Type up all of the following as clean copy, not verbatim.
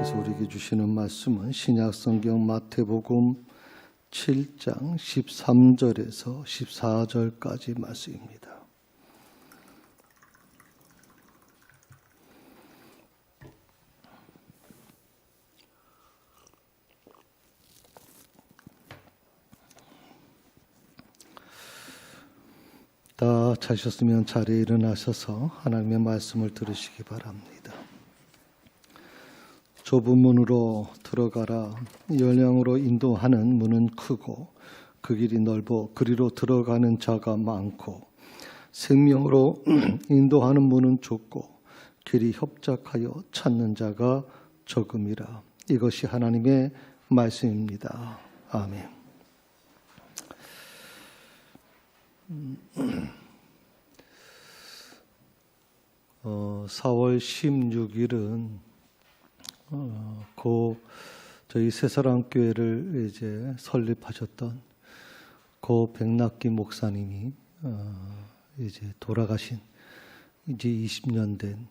하나님께서 우리에게 주시는 말씀은 신약성경 마태복음 7장 13절에서 14절까지 말씀입니다. 다 자셨으면 자리에 일어나셔서 하나님의 말씀을 들으시기 바랍니다. 좁은 문으로 들어가라. 열량으로 인도하는 문은 크고 그 길이 넓어 그리로 들어가는 자가 많고 생명으로 인도하는 문은 좁고 길이 협착하여 찾는 자가 적음이라. 이것이 하나님의 말씀입니다. 아멘. 4월 16일은 저희 새사랑교회를 이제 설립하셨던 고 백낙기 목사님이 이제 돌아가신 이제 20년 된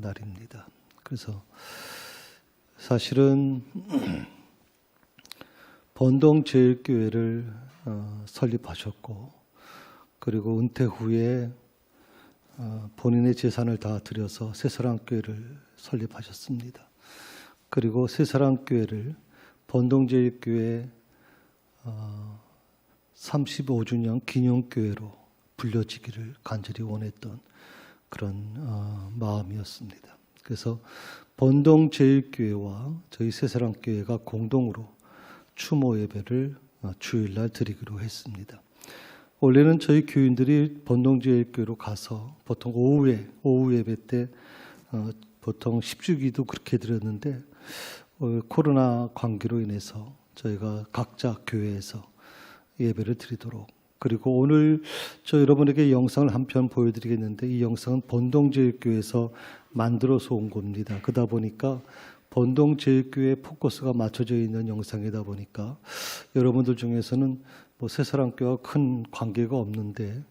날입니다. 그래서 사실은 번동제일교회를 설립하셨고 그리고 은퇴 후에 본인의 재산을 다 들여서 새사랑교회를 설립하셨습니다. 그리고 새사랑교회를 번동제일교회 35주년 기념교회로 불려지기를 간절히 원했던 그런 마음이었습니다. 그래서 번동제일교회와 저희 새사랑교회가 공동으로 추모 예배를 주일날 드리기로 했습니다. 원래는 저희 교인들이 번동제일교회로 가서 보통 오후 예배 때 보통 10주기도 그렇게 드렸는데 코로나 관계로 인해서 저희가 각자 교회에서 예배를 드리도록, 그리고 오늘 저 여러분에게 영상을 한 편 보여드리겠는데 이 영상은 번동제일교회에서 만들어서 온 겁니다. 그러다 보니까 번동제일교회 포커스가 맞춰져 있는 영상이다 보니까 여러분들 중에서는 뭐 새사랑교회와 큰 관계가 없는데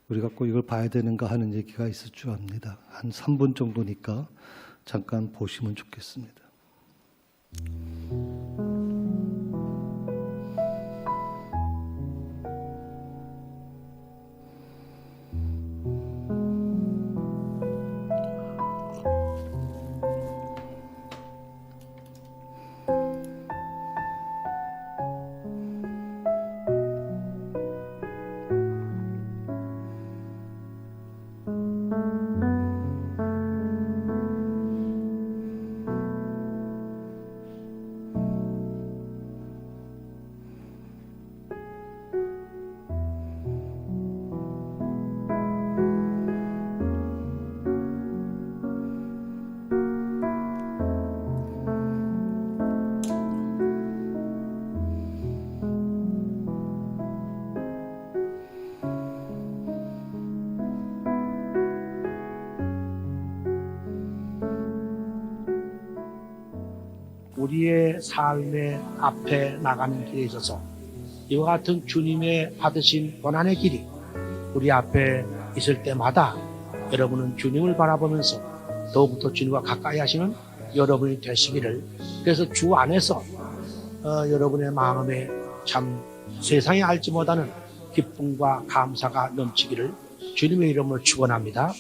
우리가 꼭 이걸 봐야 되는가 하는 얘기가 있을 줄 압니다. 한 3분 정도니까 잠깐 보시면 좋겠습니다. 우리의 삶의 앞에 나가는 길에 있어서 이와 같은 주님의 받으신 고난의 길이 우리 앞에 있을 때마다 여러분은 주님을 바라보면서 더욱더 주님과 가까이 하시는 여러분이 되시기를, 그래서 주 안에서 여러분의 마음에 참 세상에 알지 못하는 기쁨과 감사가 넘치기를 주님의 이름으로 축원합니다.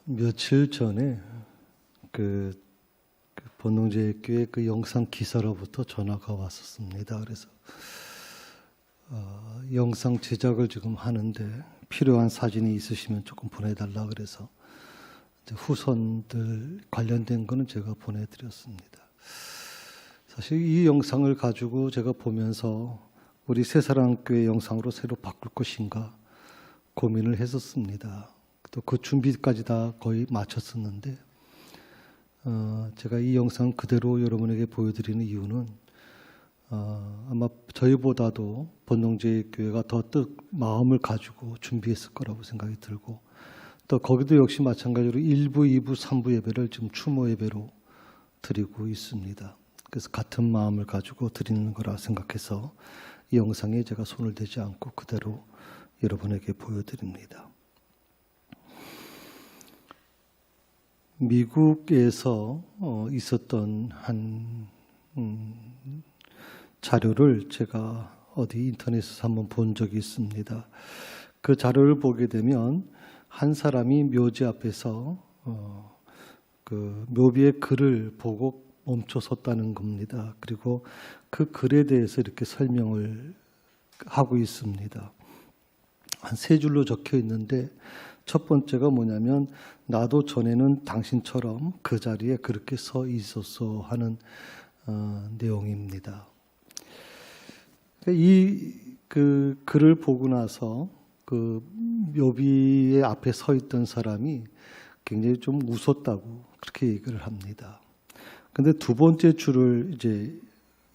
며칠 전에 본농제일교회 그 영상 기사로부터 전화가 왔었습니다. 그래서 영상 제작을 지금 하는데 필요한 사진이 있으시면 조금 보내달라 그래서 이제 후손들 관련된 거는 제가 보내드렸습니다. 사실 이 영상을 가지고 제가 보면서 우리 새사랑교회 영상으로 새로 바꿀 것인가 고민을 했었습니다. 또 그 준비까지 다 거의 마쳤었는데 제가 이 영상 그대로 여러분에게 보여드리는 이유는 아마 저희보다도 본농제일교회가 더 마음을 가지고 준비했을 거라고 생각이 들고 또 거기도 역시 마찬가지로 1부, 2부, 3부 예배를 지금 추모 예배로 드리고 있습니다. 그래서 같은 마음을 가지고 드리는 거라 생각해서 이 영상에 제가 손을 대지 않고 그대로 여러분에게 보여드립니다. 미국에서 있었던 한 자료를 제가 어디 인터넷에서 한번 본 적이 있습니다. 그 자료를 보게 되면 한 사람이 묘지 앞에서 그 묘비의 글을 보고 멈춰 섰다는 겁니다. 그리고 그 글에 대해서 이렇게 설명을 하고 있습니다. 한 세 줄로 적혀 있는데 첫 번째가 뭐냐면 나도 전에는 당신처럼 그 자리에 그렇게 서 있었어 하는 내용입니다. 그 글을 보고 나서 그 묘비의 앞에 서 있던 사람이 굉장히 좀 웃었다고 그렇게 얘기를 합니다. 근데 두 번째 줄을 이제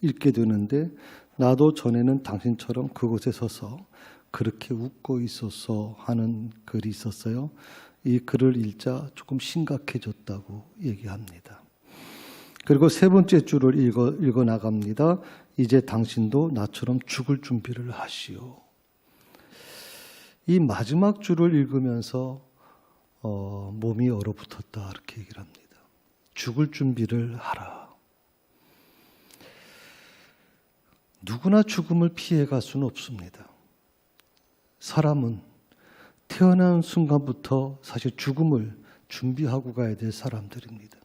읽게 되는데 나도 전에는 당신처럼 그곳에 서서 그렇게 웃고 있었어 하는 글이 있었어요. 이 글을 읽자 조금 심각해졌다고 얘기합니다. 그리고 세 번째 줄을 읽어 나갑니다. 이제 당신도 나처럼 죽을 준비를 하시오. 이 마지막 줄을 읽으면서 몸이 얼어붙었다 이렇게 얘기를 합니다. 죽을 준비를 하라. 누구나 죽음을 피해갈 수는 없습니다. 사람은 태어난 순간부터 사실 죽음을 준비하고 가야 될 사람들입니다.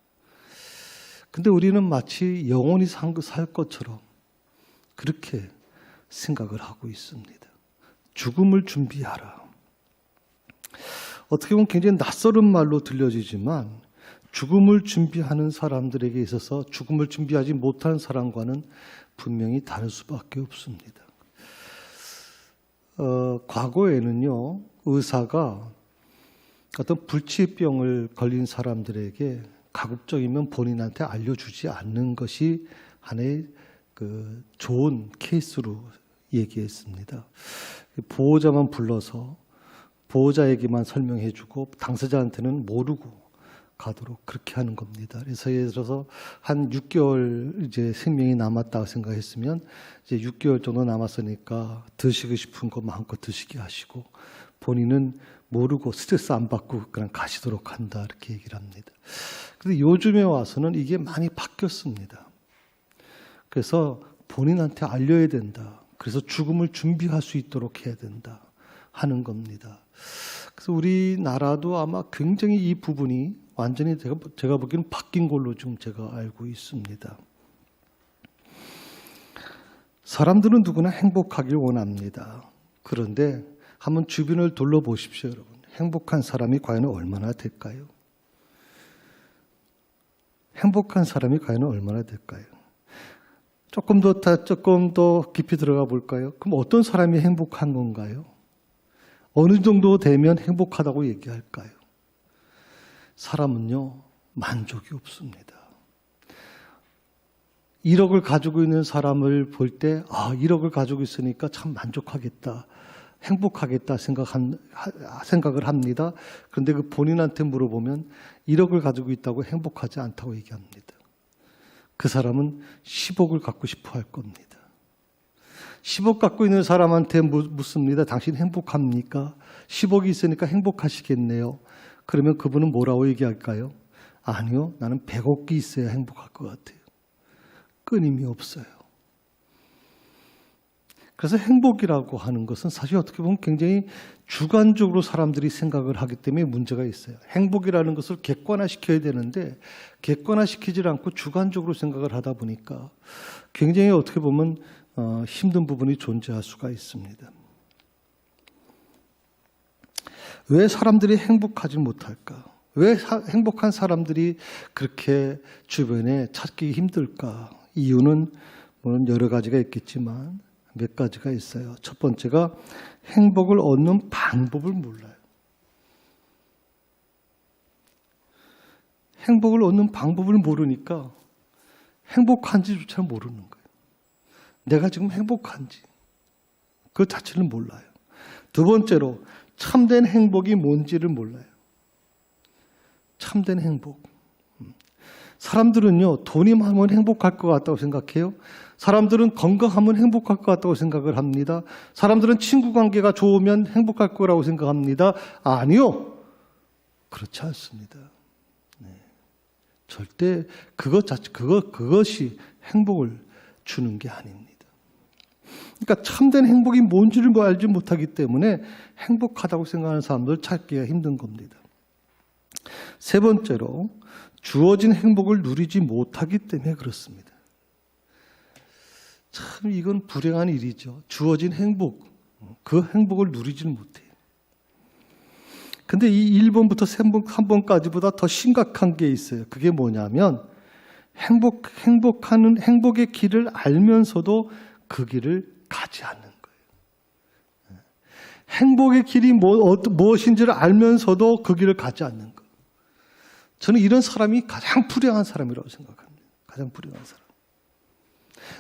근데 우리는 마치 영원히 살 것처럼 그렇게 생각을 하고 있습니다. 죽음을 준비하라. 어떻게 보면 굉장히 낯설은 말로 들려지지만 죽음을 준비하는 사람들에게 있어서 죽음을 준비하지 못한 사람과는 분명히 다를 수밖에 없습니다. 과거에는요, 의사가 어떤 불치병을 걸린 사람들에게 가급적이면 본인한테 알려주지 않는 것이 하나의 그 좋은 케이스로 얘기했습니다. 보호자만 불러서 보호자에게만 설명해주고 당사자한테는 모르고 가도록 그렇게 하는 겁니다. 그래서 예를 들어서 한 6개월 이제 생명이 남았다고 생각했으면 이제 6개월 정도 남았으니까 드시고 싶은 거 마음껏 드시게 하시고 본인은 모르고 스트레스 안 받고 그냥 가시도록 한다 이렇게 얘기를 합니다. 근데 요즘에 와서는 이게 많이 바뀌었습니다. 그래서 본인한테 알려야 된다. 그래서 죽음을 준비할 수 있도록 해야 된다 하는 겁니다. 그래서 우리나라도 아마 굉장히 이 부분이 완전히 제가 보기에는 바뀐 걸로 좀 제가 알고 있습니다. 사람들은 누구나 행복하길 원합니다. 그런데 한번 주변을 둘러보십시오, 여러분. 행복한 사람이 과연 얼마나 될까요? 행복한 사람이 과연 얼마나 될까요? 조금 더 깊이 들어가 볼까요? 그럼 어떤 사람이 행복한 건가요? 어느 정도 되면 행복하다고 얘기할까요? 사람은요, 만족이 없습니다. 1억을 가지고 있는 사람을 볼 때, 1억을 가지고 있으니까 참 만족하겠다, 행복하겠다 생각을 합니다. 그런데 그 본인한테 물어보면 1억을 가지고 있다고 행복하지 않다고 얘기합니다. 그 사람은 10억을 갖고 싶어 할 겁니다. 10억 갖고 있는 사람한테 묻습니다. 당신 행복합니까? 10억이 있으니까 행복하시겠네요. 그러면 그분은 뭐라고 얘기할까요? 아니요, 나는 100억이 있어야 행복할 것 같아요. 끊임이 없어요. 그래서 행복이라고 하는 것은 사실 어떻게 보면 굉장히 주관적으로 사람들이 생각을 하기 때문에 문제가 있어요. 행복이라는 것을 객관화시켜야 되는데 객관화시키지 않고 주관적으로 생각을 하다 보니까 굉장히 어떻게 보면 힘든 부분이 존재할 수가 있습니다. 왜 사람들이 행복하지 못할까? 왜 행복한 사람들이 그렇게 주변에 찾기 힘들까? 이유는 물론 여러 가지가 있겠지만 몇 가지가 있어요. 첫 번째가 행복을 얻는 방법을 몰라요. 행복을 얻는 방법을 모르니까 행복한지조차 모르는 거예요. 내가 지금 행복한지 그 자체를 몰라요. 두 번째로 참된 행복이 뭔지를 몰라요. 참된 행복. 사람들은요, 돈이 많으면 행복할 것 같다고 생각해요. 사람들은 건강하면 행복할 것 같다고 생각을 합니다. 사람들은 친구 관계가 좋으면 행복할 거라고 생각합니다. 아니요. 그렇지 않습니다. 네. 절대 그것이 행복을 주는 게 아닙니다. 그러니까 참된 행복이 뭔지를 알지 못하기 때문에 행복하다고 생각하는 사람들 찾기가 힘든 겁니다. 세 번째로 주어진 행복을 누리지 못하기 때문에 그렇습니다. 참 이건 불행한 일이죠. 주어진 행복, 그 행복을 누리지는 못해요. 근데 이 1번부터 3번까지보다 더 심각한 게 있어요. 그게 뭐냐면 행복의 길을 알면서도 그 길을 가지 않는 거예요. 행복의 길이 무엇인지를 알면서도 그 길을 가지 않는 거. 저는 이런 사람이 가장 불행한 사람이라고 생각합니다. 가장 불행한 사람.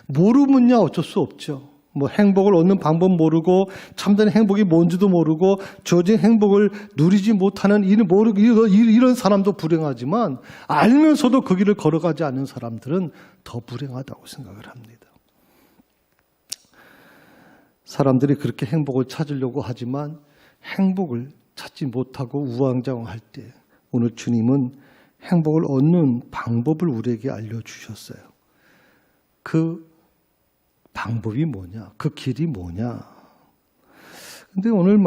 모르면야 어쩔 수 없죠. 뭐 행복을 얻는 방법 모르고 참된 행복이 뭔지도 모르고 주어진 행복을 누리지 못하는 이런 사람도 불행하지만 알면서도 그 길을 걸어가지 않는 사람들은 더 불행하다고 생각을 합니다. 사람들이 그렇게 행복을 찾으려고 하지만 행복을 찾지 못하고 우왕좌왕할 때 오늘 주님은 행복을 얻는 방법을 우리에게 알려주셨어요. 그 방법이 뭐냐? 그 길이 뭐냐? 근데 오늘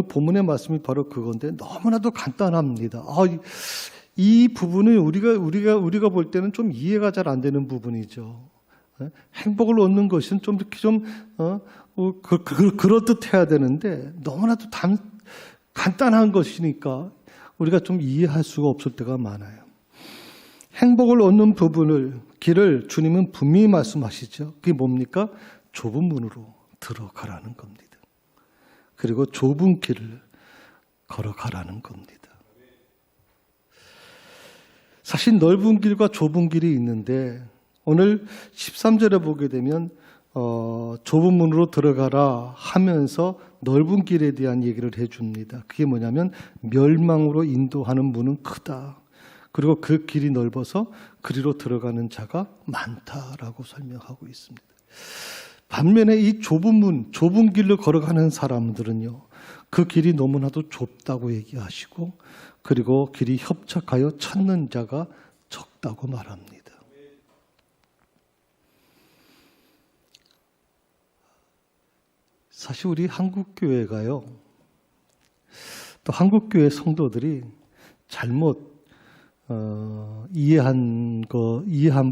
본문의 말씀이 바로 그건데 너무나도 간단합니다. 이 부분은 우리가 볼 때는 좀 이해가 잘 안 되는 부분이죠. 행복을 얻는 것은 좀 이렇게 그럴듯해야 되는데 너무나도 간단한 것이니까 우리가 좀 이해할 수가 없을 때가 많아요. 행복을 얻는 길을 주님은 분명히 말씀하시죠. 그게 뭡니까? 좁은 문으로 들어가라는 겁니다. 그리고 좁은 길을 걸어가라는 겁니다. 사실 넓은 길과 좁은 길이 있는데 오늘 13절에 보게 되면 좁은 문으로 들어가라 하면서 넓은 길에 대한 얘기를 해줍니다. 그게 뭐냐면 멸망으로 인도하는 문은 크다. 그리고 그 길이 넓어서 그리로 들어가는 자가 많다라고 설명하고 있습니다. 반면에 이 좁은 길로 걸어가는 사람들은요, 그 길이 너무나도 좁다고 얘기하시고, 그리고 길이 협착하여 찾는 자가 적다고 말합니다. 사실 우리 한국교회가요, 또 한국교회 성도들이 잘못 이해한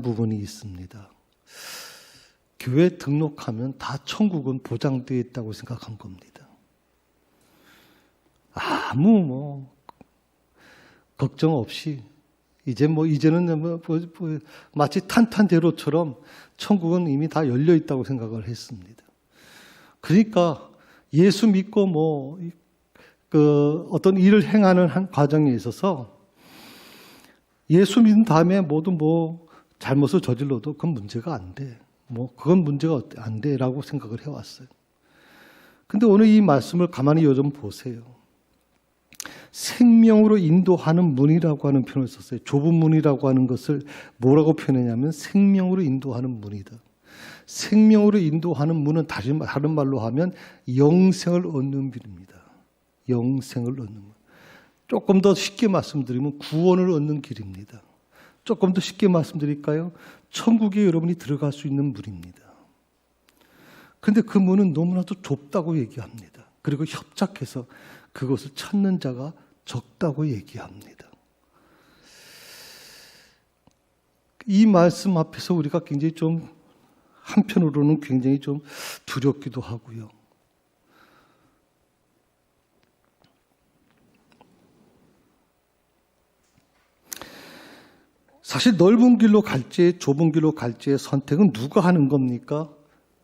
부분이 있습니다. 교회 등록하면 다 천국은 보장되어 있다고 생각한 겁니다. 아무 걱정 없이 이제는 마치 탄탄대로처럼 천국은 이미 다 열려 있다고 생각을 했습니다. 그러니까 예수 믿고 어떤 일을 행하는 한 과정에 있어서 예수 믿은 다음에 모두 잘못을 저질러도 그건 문제가 안 돼. 그건 문제가 안 돼라고 생각을 해왔어요. 근데 오늘 이 말씀을 가만히 요즘 보세요. 생명으로 인도하는 문이라고 하는 표현을 썼어요. 좁은 문이라고 하는 것을 뭐라고 표현했냐면 생명으로 인도하는 문이다. 생명으로 인도하는 문은 다른 말로 하면 영생을 얻는 길입니다. 영생을 얻는 문. 조금 더 쉽게 말씀드리면 구원을 얻는 길입니다. 조금 더 쉽게 말씀드릴까요? 천국에 여러분이 들어갈 수 있는 문입니다. 근데 그 문은 너무나도 좁다고 얘기합니다. 그리고 협착해서 그것을 찾는 자가 적다고 얘기합니다. 이 말씀 앞에서 우리가 굉장히 좀 한편으로는 굉장히 좀 두렵기도 하고요. 사실 넓은 길로 갈지 좁은 길로 갈지의 선택은 누가 하는 겁니까?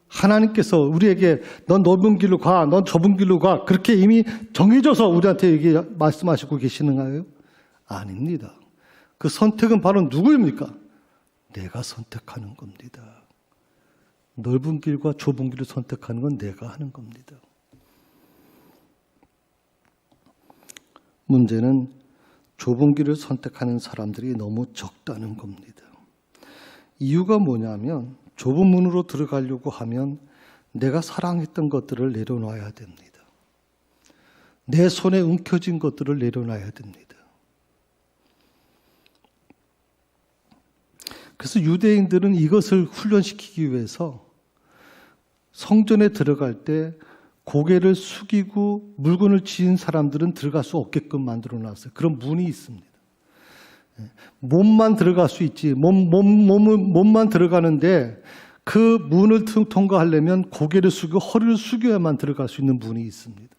하나님께서 우리에게 넌 넓은 길로 가, 넌 좁은 길로 가 그렇게 이미 정해져서 우리한테 말씀하시고 계시는가요? 아닙니다. 그 선택은 바로 누구입니까? 내가 선택하는 겁니다. 넓은 길과 좁은 길을 선택하는 건 내가 하는 겁니다. 문제는 좁은 길을 선택하는 사람들이 너무 적다는 겁니다. 이유가 뭐냐면 좁은 문으로 들어가려고 하면 내가 사랑했던 것들을 내려놔야 됩니다. 내 손에 움켜진 것들을 내려놔야 됩니다. 그래서 유대인들은 이것을 훈련시키기 위해서 성전에 들어갈 때 고개를 숙이고 물건을 지은 사람들은 들어갈 수 없게끔 만들어 놨어요. 그런 문이 있습니다. 몸만 들어갈 수 있지. 몸만 들어가는데 그 문을 통과하려면 고개를 숙이고 허리를 숙여야만 들어갈 수 있는 문이 있습니다.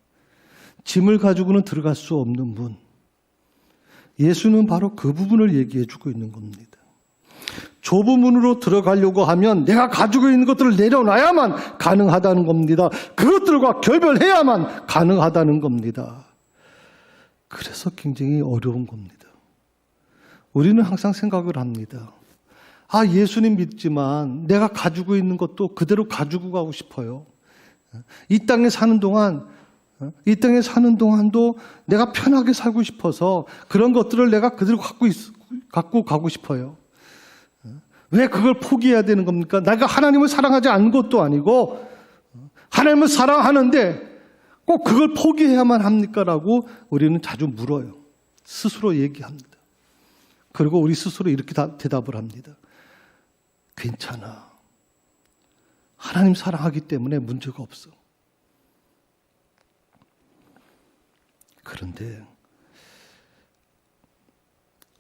짐을 가지고는 들어갈 수 없는 문. 예수는 바로 그 부분을 얘기해 주고 있는 겁니다. 좁은 문으로 들어가려고 하면 내가 가지고 있는 것들을 내려놔야만 가능하다는 겁니다. 그것들과 결별해야만 가능하다는 겁니다. 그래서 굉장히 어려운 겁니다. 우리는 항상 생각을 합니다. 아, 예수님 믿지만 내가 가지고 있는 것도 그대로 가지고 가고 싶어요. 이 땅에 사는 동안도 내가 편하게 살고 싶어서 그런 것들을 내가 그대로 갖고 가고 싶어요. 왜 그걸 포기해야 되는 겁니까? 내가 하나님을 사랑하지 않는 것도 아니고 하나님을 사랑하는데 꼭 그걸 포기해야만 합니까? 라고 우리는 자주 물어요. 스스로 얘기합니다. 그리고 우리 스스로 이렇게 대답을 합니다. 괜찮아. 하나님 사랑하기 때문에 문제가 없어. 그런데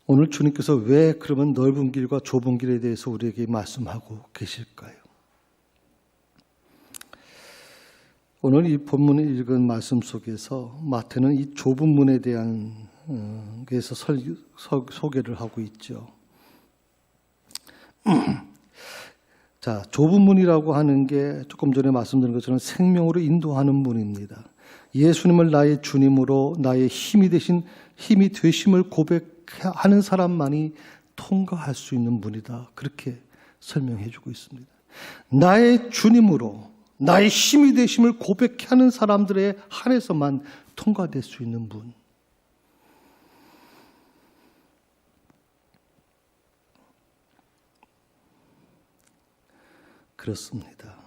오늘 주님께서 왜 그러면 넓은 길과 좁은 길에 대해서 우리에게 말씀하고 계실까요? 오늘 이 본문을 읽은 말씀 속에서 마태는 이 좁은 문에 대한 게서 소개를 하고 있죠. 자, 좁은 문이라고 하는 게 조금 전에 말씀드린 것처럼 생명으로 인도하는 문입니다. 예수님을 나의 주님으로 나의 힘이 되심을 고백하는 사람만이 통과할 수 있는 문이다. 그렇게 설명해 주고 있습니다. 나의 주님으로 나의 힘이 되심을 고백하는 사람들의 한해서만 통과될 수 있는 문. 그렇습니다.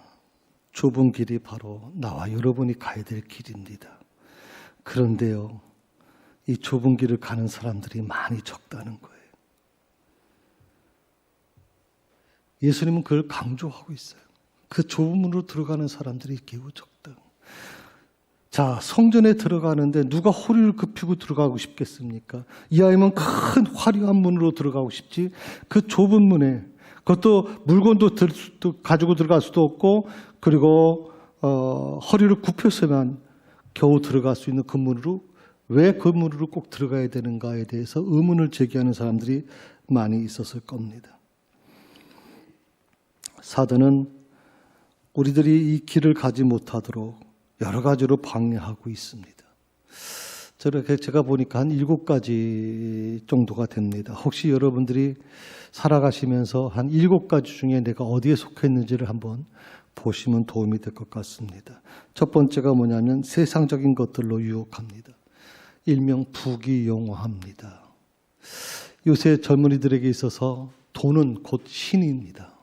좁은 길이 바로 나와 여러분이 가야 될 길입니다. 그런데요, 이 좁은 길을 가는 사람들이 많이 적다는 거예요. 예수님은 그걸 강조하고 있어요. 그 좁은 문으로 들어가는 사람들이 겨우 적다. 자, 성전에 들어가는데 누가 허리를 굽히고 들어가고 싶겠습니까? 이왕이면 큰 화려한 문으로 들어가고 싶지. 그 좁은 문에 그것도 물건도 가지고 들어갈 수도 없고, 그리고 허리를 굽혀서만 겨우 들어갈 수 있는 그 문으로, 왜 그 문으로 꼭 들어가야 되는가에 대해서 의문을 제기하는 사람들이 많이 있었을 겁니다. 사단은 우리들이 이 길을 가지 못하도록 여러 가지로 방해하고 있습니다. 제가 보니까 한 7가지 정도가 됩니다. 혹시 여러분들이 살아가시면서 한 7가지 중에 내가 어디에 속했는지를 한번 보시면 도움이 될 것 같습니다. 첫 번째가 뭐냐면 세상적인 것들로 유혹합니다. 일명 부귀영화합니다. 요새 젊은이들에게 있어서 돈은 곧 신입니다.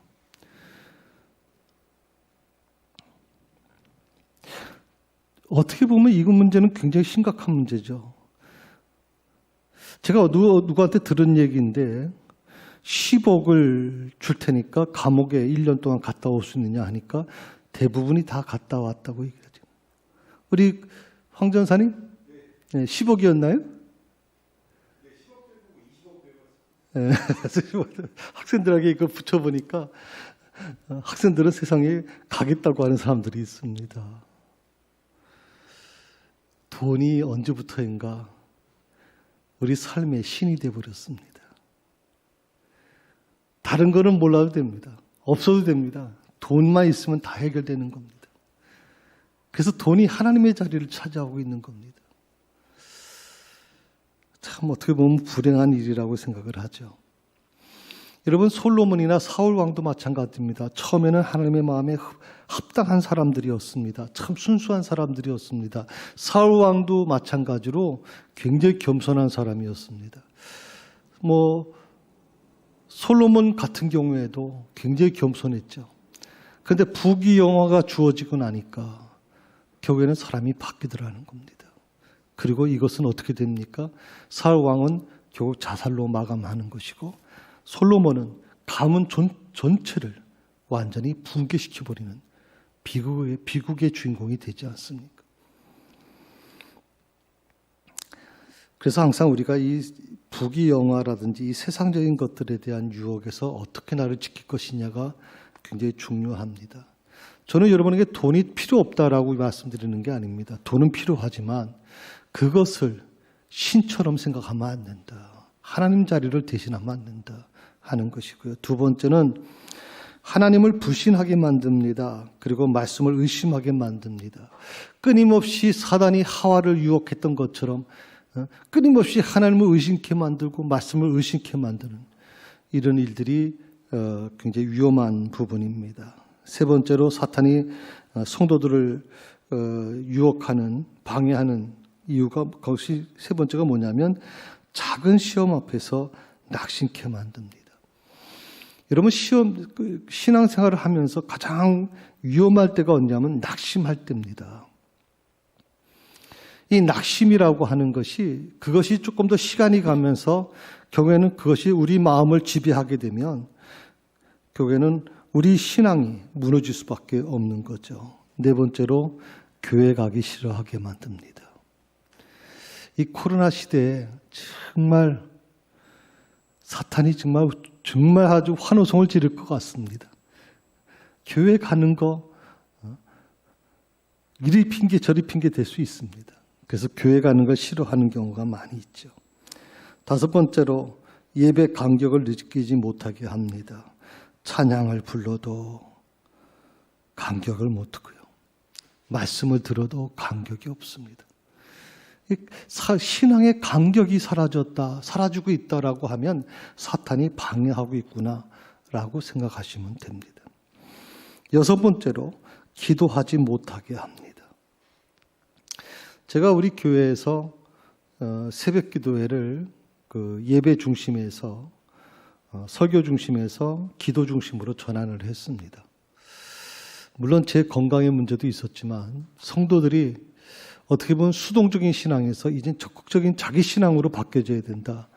어떻게 보면 이 문제는 굉장히 심각한 문제죠. 제가 누구한테 들은 얘기인데 10억을 줄 테니까 감옥에 1년 동안 갔다 올 수 있느냐 하니까 대부분이 다 갔다 왔다고 얘기하죠. 우리 황 전사님? 네, 10억이었나요? 네, 학생들에게 이거 붙여보니까 학생들은 세상에 가겠다고 하는 사람들이 있습니다. 돈이 언제부터인가 우리 삶의 신이 되어버렸습니다. 다른 거는 몰라도 됩니다. 없어도 됩니다. 돈만 있으면 다 해결되는 겁니다. 그래서 돈이 하나님의 자리를 차지하고 있는 겁니다. 참 어떻게 보면 불행한 일이라고 생각을 하죠. 여러분, 솔로몬이나 사울 왕도 마찬가지입니다. 처음에는 하나님의 마음에 합당한 사람들이었습니다. 참 순수한 사람들이었습니다. 사울 왕도 마찬가지로 굉장히 겸손한 사람이었습니다. 솔로몬 같은 경우에도 굉장히 겸손했죠. 그런데 부귀영화가 주어지고 나니까 결국에는 사람이 바뀌더라는 겁니다. 그리고 이것은 어떻게 됩니까? 사울 왕은 결국 자살로 마감하는 것이고, 솔로몬은 가문 전체를 완전히 붕괴시켜버리는 비극의 주인공이 되지 않습니까? 그래서 항상 우리가 이 부귀영화라든지 이 세상적인 것들에 대한 유혹에서 어떻게 나를 지킬 것이냐가 굉장히 중요합니다. 저는 여러분에게 돈이 필요 없다라고 말씀드리는 게 아닙니다. 돈은 필요하지만 그것을 신처럼 생각하면 안 된다. 하나님 자리를 대신하면 안 된다 하는 것이고요. 두 번째는 하나님을 불신하게 만듭니다. 그리고 말씀을 의심하게 만듭니다. 끊임없이 사단이 하와를 유혹했던 것처럼 끊임없이 하나님을 의심케 만들고 말씀을 의심케 만드는 이런 일들이 굉장히 위험한 부분입니다. 세 번째로 사탄이 성도들을 유혹하는, 방해하는 이유가, 그것이 세 번째가 뭐냐면 작은 시험 앞에서 낙심케 만듭니다. 여러분, 신앙생활을 하면서 가장 위험할 때가 언제냐면 낙심할 때입니다. 이 낙심이라고 하는 것이, 그것이 조금 더 시간이 가면서 결국에는 그것이 우리 마음을 지배하게 되면 결국에는 우리 신앙이 무너질 수밖에 없는 거죠. 네 번째로 교회 가기 싫어하게 만듭니다. 이 코로나 시대에 정말 사탄이 정말 아주 환호성을 지를 것 같습니다. 교회 가는 거 이리 핑계 저리 핑계 될 수 있습니다. 그래서 교회 가는 걸 싫어하는 경우가 많이 있죠. 다섯 번째로 예배 감격을 느끼지 못하게 합니다. 찬양을 불러도 감격을 못 하고요. 말씀을 들어도 감격이 없습니다. 신앙의 감격이 사라지고 있다라고 하면 사탄이 방해하고 있구나라고 생각하시면 됩니다. 여섯 번째로 기도하지 못하게 합니다. 제가 우리 교회에서 새벽 기도회를 예배 중심에서 설교 중심에서 기도 중심으로 전환을 했습니다. 물론 제 건강의 문제도 있었지만 성도들이 어떻게 보면 수동적인 신앙에서 이젠 적극적인 자기 신앙으로 바뀌어져야 된다.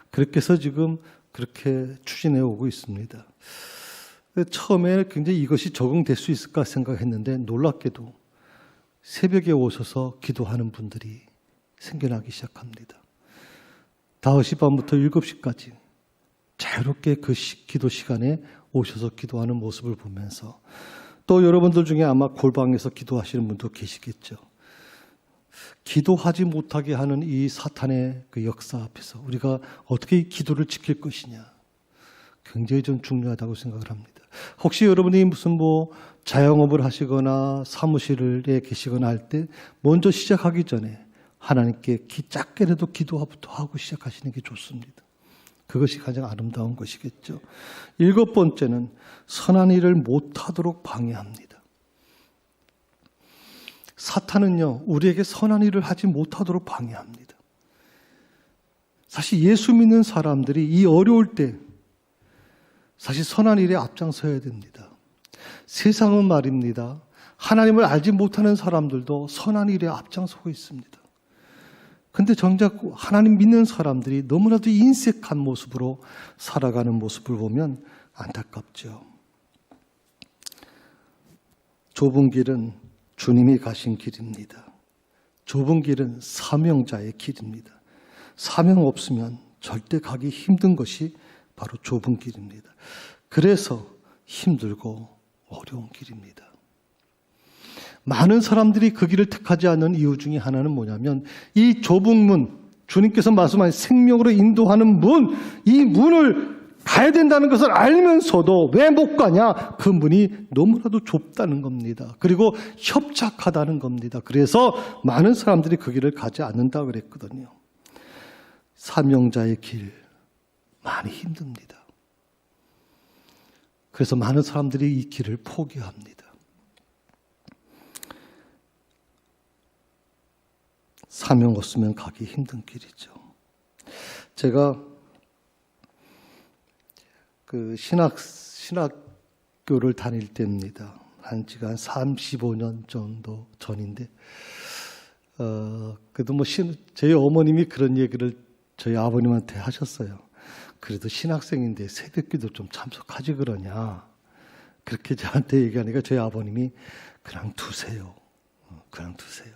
그렇게 해서 지금 그렇게 추진해 오고 있습니다. 처음에 굉장히 이것이 적응될 수 있을까 생각했는데 놀랍게도 새벽에 오셔서 기도하는 분들이 생겨나기 시작합니다. 5시 반부터 7시까지 자유롭게 그 기도 시간에 오셔서 기도하는 모습을 보면서 또 여러분들 중에 아마 골방에서 기도하시는 분도 계시겠죠. 기도하지 못하게 하는 이 사탄의 그 역사 앞에서 우리가 어떻게 기도를 지킬 것이냐 굉장히 좀 중요하다고 생각을 합니다. 혹시 여러분이 무슨 자영업을 하시거나 사무실에 계시거나 할 때 먼저 시작하기 전에 하나님께 작게라도 기도부터 하고 시작하시는 게 좋습니다. 그것이 가장 아름다운 것이겠죠. 7번째는 선한 일을 못하도록 방해합니다. 사탄은요, 우리에게 선한 일을 하지 못하도록 방해합니다. 사실 예수 믿는 사람들이 이 어려울 때 사실 선한 일에 앞장서야 됩니다. 세상은 말입니다. 하나님을 알지 못하는 사람들도 선한 일에 앞장서고 있습니다. 근데 정작 하나님 믿는 사람들이 너무나도 인색한 모습으로 살아가는 모습을 보면 안타깝죠. 좁은 길은 주님이 가신 길입니다. 좁은 길은 사명자의 길입니다. 사명 없으면 절대 가기 힘든 것이 바로 좁은 길입니다. 그래서 힘들고 어려운 길입니다. 많은 사람들이 그 길을 택하지 않는 이유 중에 하나는 뭐냐면 이 좁은 문, 주님께서 말씀하신 생명으로 인도하는 문, 이 문을 가야 된다는 것을 알면서도 왜 못 가냐? 그 문이 너무나도 좁다는 겁니다. 그리고 협착하다는 겁니다. 그래서 많은 사람들이 그 길을 가지 않는다 그랬거든요. 사명자의 길, 많이 힘듭니다. 그래서 많은 사람들이 이 길을 포기합니다. 사명 없으면 가기 힘든 길이죠. 제가 그 신학교를 다닐 때입니다. 지금 한 35년 정도 전인데, 그래도 저희 어머님이 그런 얘기를 저희 아버님한테 하셨어요. 그래도 신학생인데 새벽기도 좀 참석하지 그러냐. 그렇게 저한테 얘기하니까 저희 아버님이 그냥 두세요. 그냥 두세요.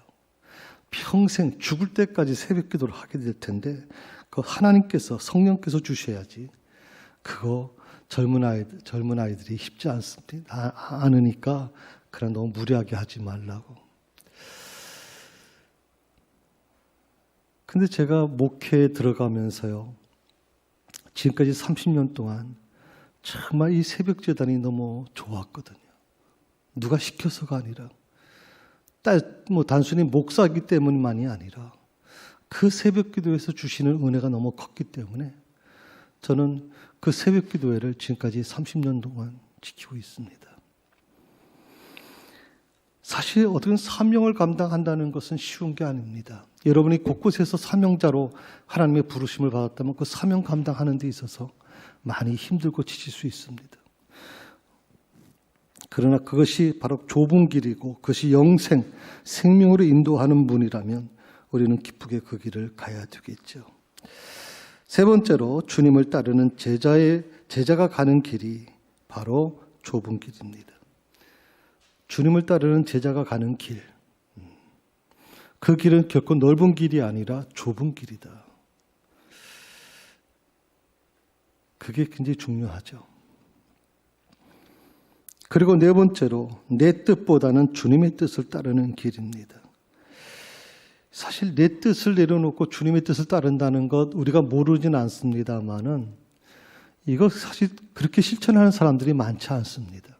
평생 죽을 때까지 새벽기도를 하게 될 텐데 그 하나님께서 성령께서 주셔야지. 그거 젊은 아이들이 쉽지 않습니다. 않으니까 그냥 너무 무리하게 하지 말라고. 근데 제가 목회에 들어가면서요, 지금까지 30년 동안 정말 이 새벽 제단이 너무 좋았거든요. 누가 시켜서가 아니라 단순히 목사이기 때문만이 아니라 그 새벽 기도에서 주시는 은혜가 너무 컸기 때문에 저는 그 새벽 기도회를 지금까지 30년 동안 지키고 있습니다. 사실 어떤 사명을 감당한다는 것은 쉬운 게 아닙니다. 여러분이 곳곳에서 사명자로 하나님의 부르심을 받았다면 그 사명 감당하는 데 있어서 많이 힘들고 지칠 수 있습니다. 그러나 그것이 바로 좁은 길이고 그것이 생명으로 인도하는 문이라면 우리는 기쁘게 그 길을 가야 되겠죠. 세 번째로 주님을 따르는 제자가 가는 길이 바로 좁은 길입니다. 주님을 따르는 제자가 가는 길. 그 길은 결코 넓은 길이 아니라 좁은 길이다. 그게 굉장히 중요하죠. 그리고 네 번째로 내 뜻보다는 주님의 뜻을 따르는 길입니다. 사실 내 뜻을 내려놓고 주님의 뜻을 따른다는 것 우리가 모르진 않습니다만은 이거 사실 그렇게 실천하는 사람들이 많지 않습니다.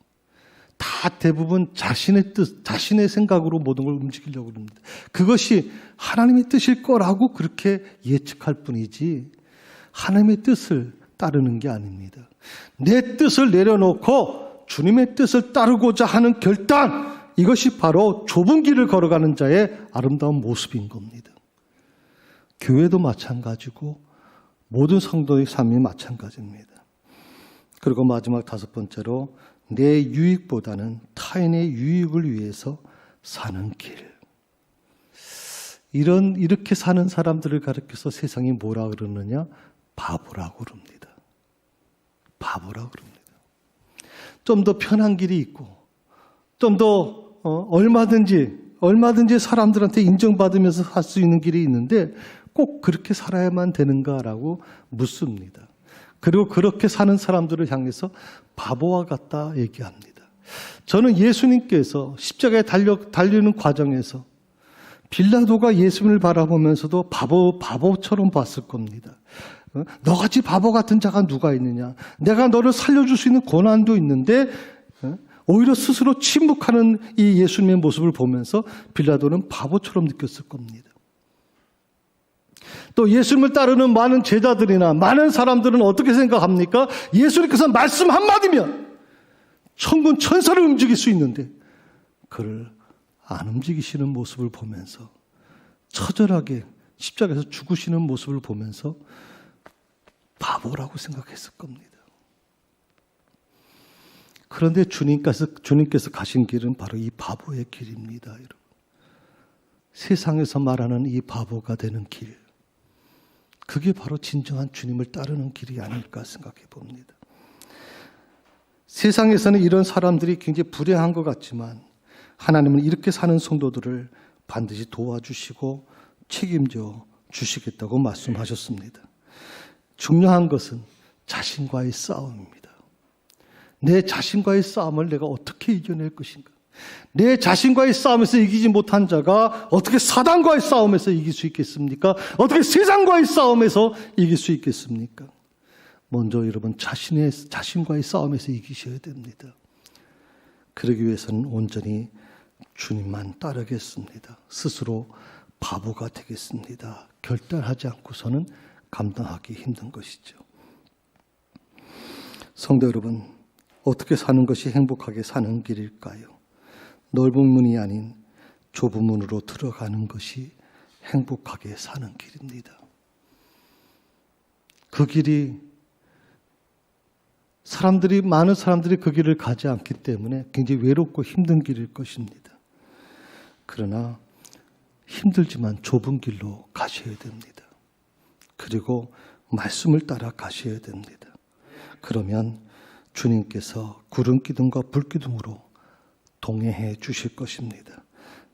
다 대부분 자신의 뜻, 자신의 생각으로 모든 걸 움직이려고 합니다. 그것이 하나님의 뜻일 거라고 그렇게 예측할 뿐이지 하나님의 뜻을 따르는 게 아닙니다. 내 뜻을 내려놓고 주님의 뜻을 따르고자 하는 결단, 이것이 바로 좁은 길을 걸어가는 자의 아름다운 모습인 겁니다. 교회도 마찬가지고 모든 성도의 삶이 마찬가지입니다. 그리고 마지막 다섯 번째로 내 유익보다는 타인의 유익을 위해서 사는 길. 이렇게 사는 사람들을 가리켜서 세상이 뭐라 그러느냐? 바보라고 그럽니다. 바보라고 그럽니다. 좀 더 편한 길이 있고 좀 더 얼마든지 사람들한테 인정받으면서 살 수 있는 길이 있는데 꼭 그렇게 살아야만 되는가라고 묻습니다. 그리고 그렇게 사는 사람들을 향해서 바보와 같다 얘기합니다. 저는 예수님께서 십자가에 달리는 과정에서 빌라도가 예수님을 바라보면서도 바보처럼 봤을 겁니다. 너같이 바보 같은 자가 누가 있느냐? 내가 너를 살려줄 수 있는 권한도 있는데 오히려 스스로 침묵하는 이 예수님의 모습을 보면서 빌라도는 바보처럼 느꼈을 겁니다. 또 예수님을 따르는 많은 제자들이나 많은 사람들은 어떻게 생각합니까? 예수님께서 말씀 한마디면 천군 천사를 움직일 수 있는데 그를 안 움직이시는 모습을 보면서 처절하게 십자가에서 죽으시는 모습을 보면서 바보라고 생각했을 겁니다. 그런데 주님께서 가신 길은 바로 이 바보의 길입니다. 여러분. 세상에서 말하는 이 바보가 되는 길, 그게 바로 진정한 주님을 따르는 길이 아닐까 생각해 봅니다. 세상에서는 이런 사람들이 굉장히 불행한 것 같지만 하나님은 이렇게 사는 성도들을 반드시 도와주시고 책임져 주시겠다고 말씀하셨습니다. 중요한 것은 자신과의 싸움입니다. 내 자신과의 싸움을 내가 어떻게 이겨낼 것인가? 내 자신과의 싸움에서 이기지 못한 자가 어떻게 사단과의 싸움에서 이길 수 있겠습니까? 어떻게 세상과의 싸움에서 이길 수 있겠습니까? 먼저 여러분 자신과의 싸움에서 이기셔야 됩니다. 그러기 위해서는 온전히 주님만 따르겠습니다. 스스로 바보가 되겠습니다. 결단하지 않고서는 감당하기 힘든 것이죠. 성도 여러분, 어떻게 사는 것이 행복하게 사는 길일까요? 넓은 문이 아닌 좁은 문으로 들어가는 것이 행복하게 사는 길입니다. 그 길이 많은 사람들이 그 길을 가지 않기 때문에 굉장히 외롭고 힘든 길일 것입니다. 그러나 힘들지만 좁은 길로 가셔야 됩니다. 그리고 말씀을 따라 가셔야 됩니다. 그러면 주님께서 구름 기둥과 불 기둥으로 동행해 주실 것입니다.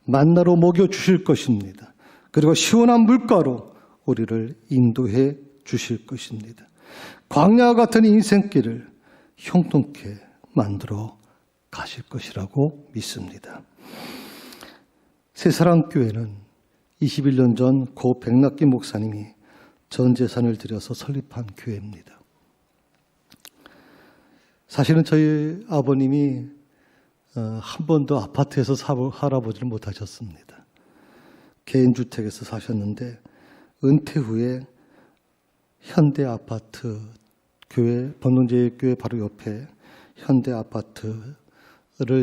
만나로 먹여 주실 것입니다. 그리고 시원한 물가로 우리를 인도해 주실 것입니다. 광야와 같은 인생길을 형통케 만들어 가실 것이라고 믿습니다. 새사랑교회는 21년 전 고 백낙기 목사님이 전 재산을 들여서 설립한 교회입니다. 사실은 저희 아버님이 한 번도 아파트에서 살아보지를 못하셨습니다. 개인주택에서 사셨는데 은퇴 후에 현대아파트 교회, 번동제일교회 바로 옆에 현대아파트를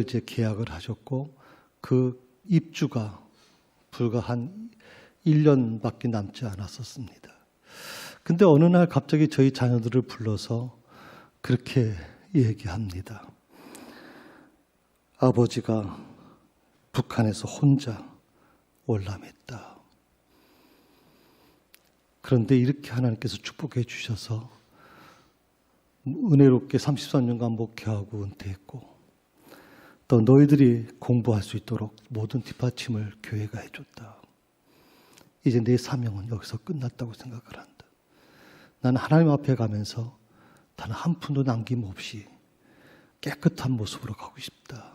이제 계약을 하셨고 그 입주가 불과 한 1년밖에 남지 않았었습니다. 근데 어느 날 갑자기 저희 자녀들을 불러서 그렇게 얘기합니다. 아버지가 북한에서 혼자 월남했다. 그런데 이렇게 하나님께서 축복해 주셔서 은혜롭게 33년간 목회하고 은퇴했고 또 너희들이 공부할 수 있도록 모든 뒷받침을 교회가 해줬다. 이제 내 사명은 여기서 끝났다고 생각을 한다. 나는 하나님 앞에 가면서 단 한 푼도 남김없이 깨끗한 모습으로 가고 싶다.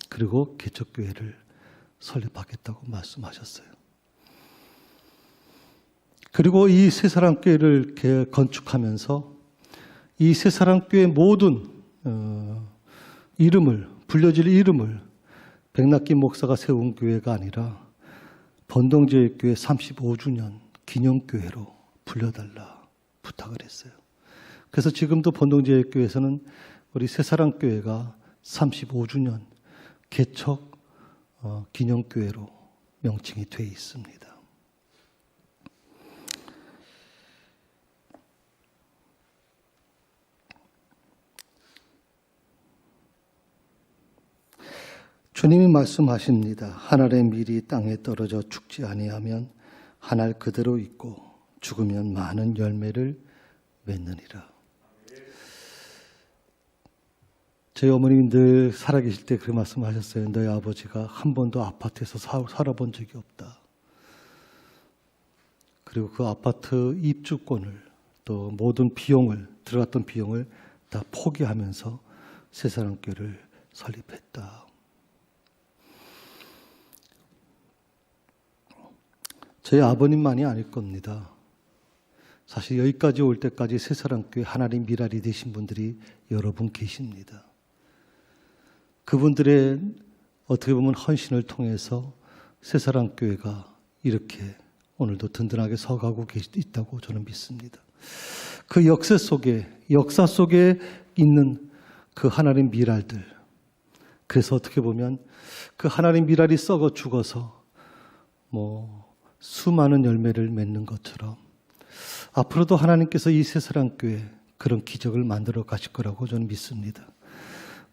그리고 개척교회를 설립하겠다고 말씀하셨어요. 그리고 이 새사랑교회를 건축하면서 이 새사랑교회 모든 불려질 이름을 백낙기 목사가 세운 교회가 아니라 번동제일교회 35주년 기념교회로 불려달라 부탁을 했어요. 그래서 지금도 번동제일교회에서는 우리 새사랑교회가 35주년 개척 기념교회로 명칭이 되어 있습니다. 주님이 말씀하십니다. 한 알의 밀이 땅에 떨어져 죽지 아니하면 한 알 그대로 있고 죽으면 많은 열매를 맺느니라. 저희 어머님이 늘 살아계실 때 그렇게 말씀하셨어요. 너희 아버지가 한 번도 아파트에서 살아본 적이 없다. 그리고 그 아파트 입주권을 또 모든 비용을 들어갔던 비용을 다 포기하면서 새사랑교회를 설립했다. 저희 아버님만이 아닐 겁니다. 사실 여기까지 올 때까지 새사랑교회 하나님 미랄이 되신 분들이 여러 분 계십니다. 그분들의 어떻게 보면 헌신을 통해서 새사랑교회가 이렇게 오늘도 든든하게 서가고 있다고 저는 믿습니다. 그 역사 속에 있는 그 하나님 미랄들, 그래서 어떻게 보면 그 하나님 미랄이 썩어 죽어서 수많은 열매를 맺는 것처럼 앞으로도 하나님께서 이 새사랑교회 그런 기적을 만들어 가실 거라고 저는 믿습니다.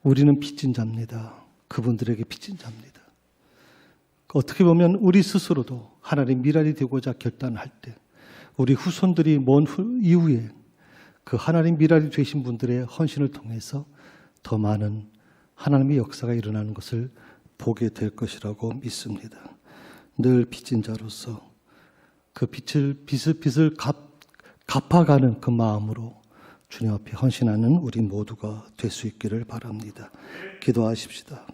우리는 빚진 자입니다. 그분들에게 빚진 자입니다. 어떻게 보면 우리 스스로도 하나님 미랄이 되고자 결단할 때 우리 후손들이 먼 이후에 그 하나님 미랄이 되신 분들의 헌신을 통해서 더 많은 하나님의 역사가 일어나는 것을 보게 될 것이라고 믿습니다. 늘 빚진 자로서 그 빚을 갚아가는 그 마음으로 주님 앞에 헌신하는 우리 모두가 될 수 있기를 바랍니다. 기도하십시다.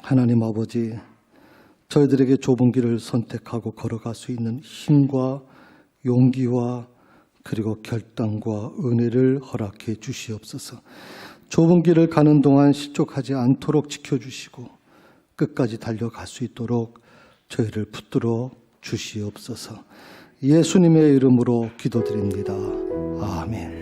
하나님 아버지, 저희들에게 좁은 길을 선택하고 걸어갈 수 있는 힘과 용기와 그리고 결단과 은혜를 허락해 주시옵소서. 좁은 길을 가는 동안 실족하지 않도록 지켜주시고 끝까지 달려갈 수 있도록 저희를 붙들어 주시옵소서. 예수님의 이름으로 기도드립니다. 아멘.